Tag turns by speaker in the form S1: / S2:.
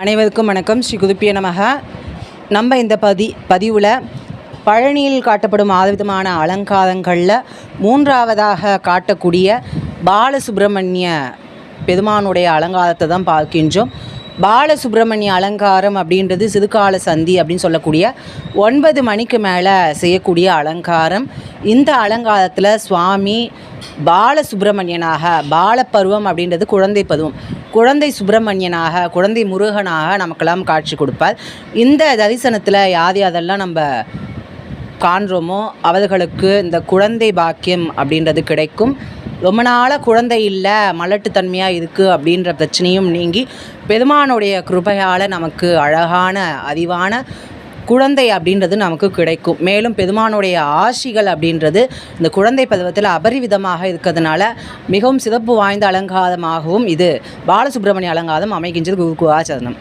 S1: அனைவருக்கும் வணக்கம். ஸ்ரீ குருப்பிய நமக. நம்ம இந்த பதிவில் பழனியில் காட்டப்படும் ஆவிதமான அலங்காரங்களில் மூன்றாவதாக காட்டக்கூடிய பாலசுப்ரமணிய பெருமானுடைய அலங்காரத்தை தான் பார்க்கின்றோம். பாலசுப்ரமணிய அலங்காரம் அப்படின்றது சிறுகால சந்தி அப்படின்னு சொல்லக்கூடிய 9 மணிக்கு மேலே செய்யக்கூடிய அலங்காரம். இந்த அலங்காரத்தில் சுவாமி பாலசுப்ரமணியனாக, பாலப்பருவம் அப்படின்றது குழந்தை பருவம், குழந்தை சுப்பிரமணியனாக, குழந்தை முருகனாக நமக்கெல்லாம் காட்சி கொடுப்பார். இந்த தரிசனத்தில் யாரெல்லாம் நம்ம காண்றோமோ அவர்களுக்கு இந்த குழந்தை பாக்கியம் அப்படின்றது கிடைக்கும். ரொம்ப நாளாக குழந்தை இல்லை, மலட்டுத்தன்மையாக இருக்குது அப்படின்ற பிரச்சனையும் நீங்கி பெருமானுடைய கிருபையால் நமக்கு அழகான அறிவான குழந்தை அப்படின்றது நமக்கு கிடைக்கும். மேலும் பெருமானுடைய ஆசிகள் அப்படின்றது இந்த குழந்தை பருவத்தில் அபரிவிதமாக இருக்கிறதுனால மிகவும் சிறப்பு வாய்ந்த அலங்காரமாகவும் இது பாலசுப்ரமணிய அலங்காரம் அமைகின்றது. குருகுவாச்சரணம்.